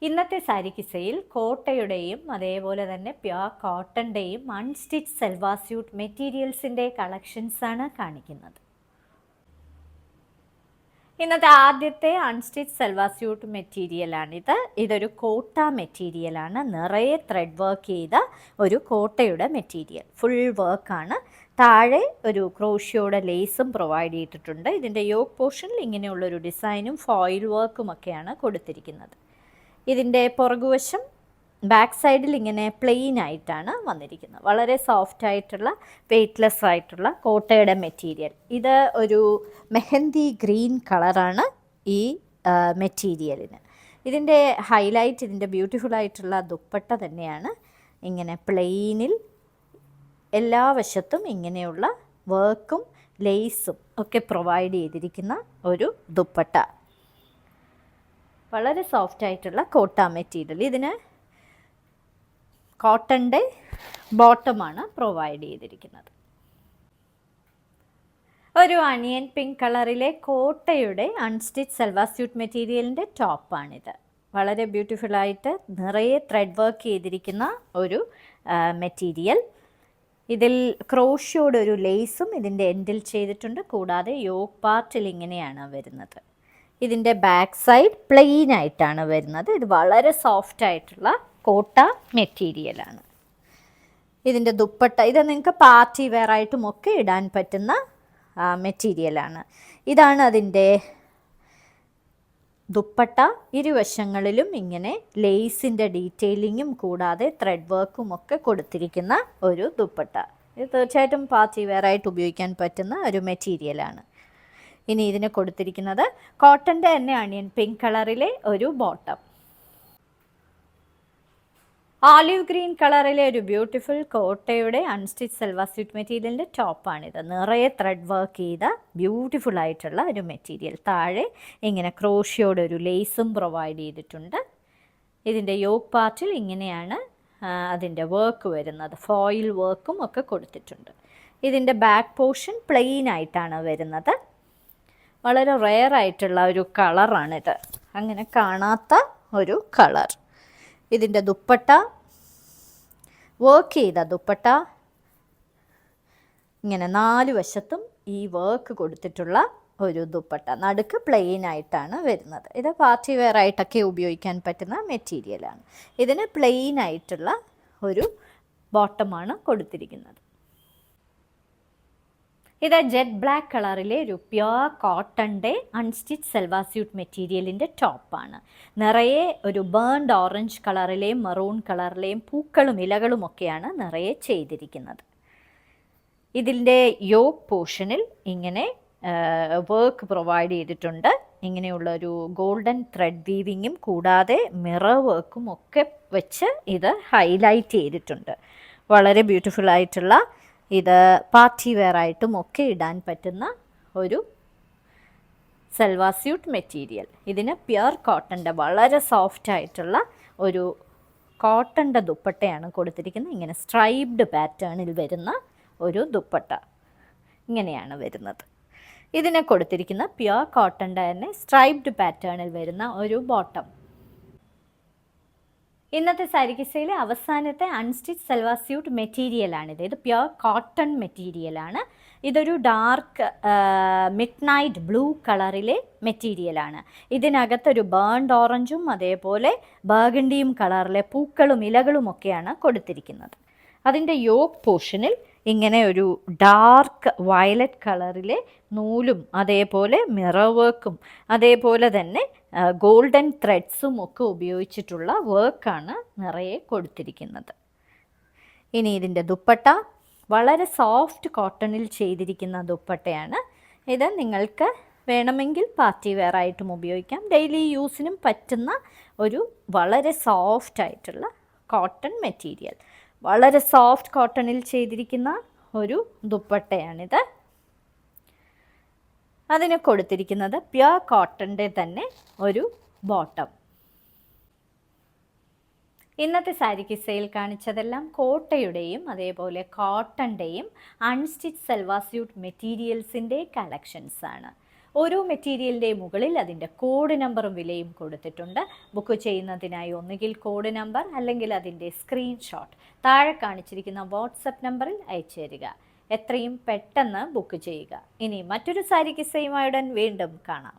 ഇന്നത്തെ സാരി കിസയിൽ കോട്ടയുടെയും അതേപോലെ തന്നെ പ്യുർ കോട്ടൻ്റെയും അൺസ്റ്റിച്ച് സൽവാർ സ്യൂട്ട് മെറ്റീരിയൽസിൻ്റെ കളക്ഷൻസാണ് കാണിക്കുന്നത്. ഇന്നത്തെ ആദ്യത്തെ അൺസ്റ്റിച്ച് സൽവാർ സ്യൂട്ട് മെറ്റീരിയലാണിത്. ഇതൊരു കോട്ട മെറ്റീരിയലാണ്. നിറയെ ത്രെഡ് വർക്ക് ചെയ്ത ഒരു കോട്ടയുടെ മെറ്റീരിയൽ. ഫുൾ വർക്കാണ്. താഴെ ഒരു ക്രോഷ്യോയുടെ ലേസും പ്രൊവൈഡ് ചെയ്തിട്ടുണ്ട്. ഇതിൻ്റെ യോക്ക് പോർഷനിൽ ഇങ്ങനെയുള്ളൊരു ഡിസൈനും ഫോയിൽ വർക്കും ഒക്കെയാണ് കൊടുത്തിരിക്കുന്നത്. ഇതിൻ്റെ പുറകുവശം ബാക്ക് സൈഡിൽ ഇങ്ങനെ പ്ലെയിൻ ആയിട്ടാണ് വന്നിരിക്കുന്നത്. വളരെ സോഫ്റ്റ് ആയിട്ടുള്ള വെയ്റ്റ്ലെസ് ആയിട്ടുള്ള കോട്ടയുടെ മെറ്റീരിയൽ. ഇത് ഒരു മെഹന്തി ഗ്രീൻ കളറാണ് ഈ മെറ്റീരിയലിന്. ഇതിൻ്റെ ഹൈലൈറ്റ് ഇതിൻ്റെ ബ്യൂട്ടിഫുൾ ആയിട്ടുള്ള ദുപ്പട്ട തന്നെയാണ്. ഇങ്ങനെ പ്ലെയിനിൽ എല്ലാ വശത്തും ഇങ്ങനെയുള്ള വർക്കും ലേസും ഒക്കെ പ്രൊവൈഡ് ചെയ്തിരിക്കുന്ന ഒരു ദുപ്പട്ട. വളരെ സോഫ്റ്റ് ആയിട്ടുള്ള കോട്ട മെറ്റീരിയൽ. ഇതിന് കോട്ടൻ്റെ ബോട്ടമാണ് പ്രൊവൈഡ് ചെയ്തിരിക്കുന്നത്. ഒരു അണിയൻ പിങ്ക് കളറിലെ കോട്ടയുടെ അൺസ്റ്റിച്ച് സൽവാർ സ്യൂട്ട് മെറ്റീരിയലിൻ്റെ ടോപ്പാണിത്. വളരെ ബ്യൂട്ടിഫുള്ളായിട്ട് നിറയെ ത്രെഡ് വർക്ക് ചെയ്തിരിക്കുന്ന ഒരു മെറ്റീരിയൽ. ഇതിൽ ക്രോഷ്യോയുടെ ഒരു ലേസും ഇതിൻ്റെ എൻഡിൽ ചെയ്തിട്ടുണ്ട്. കൂടാതെ യോക്ക് പാർട്ടിൽ ഇങ്ങനെയാണ് വരുന്നത്. ഇതിൻ്റെ ബാക്ക് സൈഡ് പ്ലെയിൻ ആയിട്ടാണ് വരുന്നത്. ഇത് വളരെ സോഫ്റ്റ് ആയിട്ടുള്ള കോട്ട മെറ്റീരിയലാണ്. ഇതിൻ്റെ ദുപ്പട്ട ഇത് നിങ്ങൾക്ക് പാർട്ടി വെയർ ആയിട്ടും ഒക്കെ ഇടാൻ പറ്റുന്ന മെറ്റീരിയലാണ്. ഇതാണ് അതിൻ്റെ ദുപ്പട്ട. ഇരുവശങ്ങളിലും ഇങ്ങനെ ലേസിൻ്റെ ഡീറ്റെയിലിങ്ങും കൂടാതെ ത്രെഡ് വർക്കും ഒക്കെ കൊടുത്തിരിക്കുന്ന ഒരു ദുപ്പട്ട. ഇത് തീർച്ചയായിട്ടും പാർട്ടി വെയർ ആയിട്ട് ഉപയോഗിക്കാൻ പറ്റുന്ന ഒരു മെറ്റീരിയലാണ്. ഇനി ഇതിന് കൊടുത്തിരിക്കുന്നത് കോട്ടൻ്റെ തന്നെ അണിയൻ പിങ്ക് കളറിലെ ഒരു ബോട്ടം. ഓലിവ് ഗ്രീൻ കളറിലെ ഒരു ബ്യൂട്ടിഫുൾ കോട്ടയുടെ അൺസ്റ്റിച്ച് സൽവാർ സ്യൂട്ട് മെറ്റീരിയലിൻ്റെ ടോപ്പാണിത്. നിറയെ ത്രെഡ് വർക്ക് ചെയ്ത ബ്യൂട്ടിഫുൾ ആയിട്ടുള്ള ഒരു മെറ്റീരിയൽ. താഴെ ഇങ്ങനെ ക്രോഷ്യോയുടെ ഒരു ലേസും പ്രൊവൈഡ് ചെയ്തിട്ടുണ്ട്. ഇതിൻ്റെ യോക്ക് പാർട്ടിൽ ഇങ്ങനെയാണ് അതിൻ്റെ വർക്ക് വരുന്നത്. ഫോയിൽ വർക്കും ഒക്കെ കൊടുത്തിട്ടുണ്ട്. ഇതിൻ്റെ ബാക്ക് പോർഷൻ പ്ലെയിൻ ആയിട്ടാണ് വരുന്നത്. വളരെ റെയർ ആയിട്ടുള്ള ഒരു കളറാണിത്. അങ്ങനെ കാണാത്ത ഒരു കളർ. ഇതിൻ്റെ ദുപ്പട്ട വർക്ക് ചെയ്ത ദുപ്പട്ട. ഇങ്ങനെ 4 വശത്തും ഈ വർക്ക് കൊടുത്തിട്ടുള്ള ഒരു ദുപ്പട്ട. നടുക്ക് പ്ലെയിൻ ആയിട്ടാണ് വരുന്നത്. ഇത് പാർട്ടി വെയർ ആയിട്ടൊക്കെ ഉപയോഗിക്കാൻ പറ്റുന്ന മെറ്റീരിയലാണ്. ഇതിന് പ്ലെയിൻ ആയിട്ടുള്ള ഒരു ബോട്ടമാണ് കൊടുത്തിരിക്കുന്നത്. ഇത് ജെറ്റ് ബ്ലാക്ക് കളറിലെ ഒരു പ്യുർ കോട്ടൻ്റെ അൺസ്റ്റിച്ച് സൽവാർ സ്യൂട്ട് മെറ്റീരിയലിൻ്റെ ടോപ്പാണ്. നിറയെ ഒരു ബേൺഡ് ഓറഞ്ച് കളറിലെയും മെറൂൺ കളറിലെയും പൂക്കളും ഇലകളും ഒക്കെയാണ് നിറയെ ചെയ്തിരിക്കുന്നത്. ഇതിൻ്റെ യോക്ക് പോർഷനിൽ ഇങ്ങനെ വർക്ക് പ്രൊവൈഡ് ചെയ്തിട്ടുണ്ട്. ഇങ്ങനെയുള്ള ഒരു ഗോൾഡൻ ത്രെഡ് വീവിങ്ങും കൂടാതെ മിറർ വർക്കും ഒക്കെ വെച്ച് ഇത് ഹൈലൈറ്റ് ചെയ്തിട്ടുണ്ട്. വളരെ ബ്യൂട്ടിഫുൾ ആയിട്ടുള്ള ഇത് പാർട്ടി വെയർ ആയിട്ടും ഒക്കെ ഇടാൻ പറ്റുന്ന ഒരു സൽവാർ സ്യൂട്ട് മെറ്റീരിയൽ. ഇതിന് പ്യുർ കോട്ടൻ്റെ വളരെ സോഫ്റ്റ് ആയിട്ടുള്ള ഒരു കോട്ടൻ്റെ ദുപ്പട്ടയാണ് കൊടുത്തിരിക്കുന്നത്. ഇങ്ങനെ സ്ട്രൈപ്ഡ് പാറ്റേണിൽ വരുന്ന ഒരു ദുപ്പട്ട ഇങ്ങനെയാണ് വരുന്നത്. ഇതിന് കൊടുത്തിരിക്കുന്ന പ്യുർ കോട്ടൻ്റെ തന്നെ സ്ട്രൈപ്ഡ് പാറ്റേണിൽ വരുന്ന ഒരു ബോട്ടം. ഇന്നത്തെ സാരി കിസയിലെ അവസാനത്തെ അൺസ്റ്റിച്ച് സൽവാർ സ്യൂട്ട് മെറ്റീരിയലാണിത്. ഇത് പ്യുർ കോട്ടൺ മെറ്റീരിയലാണ്. ഇതൊരു ഡാർക്ക് മിഡ് നൈറ്റ് ബ്ലൂ കളറിലെ മെറ്റീരിയലാണ്. ഇതിനകത്തൊരു ബേൺഡ് ഓറഞ്ചും അതേപോലെ ബർഗണ്ടിയും കളറിലെ പൂക്കളും ഇലകളും ഒക്കെയാണ് കൊടുത്തിരിക്കുന്നത്. അതിൻ്റെ യോക്ക് പോർഷനിൽ ഇങ്ങനെ ഒരു ഡാർക്ക് വയലറ്റ് കളറിലെ നൂലും അതേപോലെ മിറർ വർക്കും അതേപോലെ തന്നെ ഗോൾഡൻ ത്രെഡ്സും ഒക്കെ ഉപയോഗിച്ചിട്ടുള്ള വർക്കാണ് നിറയെ കൊടുത്തിരിക്കുന്നത്. ഇനി ഇതിൻ്റെ ദുപ്പട്ട വളരെ സോഫ്റ്റ് കോട്ടണിൽ ചെയ്തിരിക്കുന്ന ദുപ്പട്ടയാണ്. ഇത് നിങ്ങൾക്ക് വേണമെങ്കിൽ പാർട്ടി വെയർ ആയിട്ടും ഉപയോഗിക്കാം. ഡെയിലി യൂസിനും പറ്റുന്ന ഒരു വളരെ സോഫ്റ്റ് ആയിട്ടുള്ള കോട്ടൺ മെറ്റീരിയൽ. വളരെ സോഫ്റ്റ് കോട്ടണിൽ ചെയ്തിരിക്കുന്ന ഒരു ദുപ്പട്ടയാണിത്. അതിന് കൊടുത്തിരിക്കുന്നത് പ്യുർ കോട്ടൻ്റെ തന്നെ ഒരു ബോട്ടം. ഇന്നത്തെ സാരി കിസയിൽ കാണിച്ചതെല്ലാം കോട്ടയുടെയും അതേപോലെ കോട്ടൻ്റെയും അൺസ്റ്റിച്ച് സൽവാർ സ്യൂട്ട് മെറ്റീരിയൽസിൻ്റെ കളക്ഷൻസാണ്. ഓരോ മെറ്റീരിയലിൻ്റെ മുകളിൽ അതിൻ്റെ കോഡ് നമ്പറും വിലയും കൊടുത്തിട്ടുണ്ട്. ബുക്ക് ചെയ്യുന്നതിനായി ഒന്നുകിൽ കോഡ് നമ്പർ അല്ലെങ്കിൽ അതിൻ്റെ സ്ക്രീൻഷോട്ട് താഴെ കാണിച്ചിരിക്കുന്ന വാട്സപ്പ് നമ്പറിൽ അയച്ചു തരിക. എത്രയും പെട്ടെന്ന് ബുക്ക് ചെയ്യുക. ഇനി മറ്റൊരു സാരി കിസ്സയുമായുടൻ വീണ്ടും കാണാം.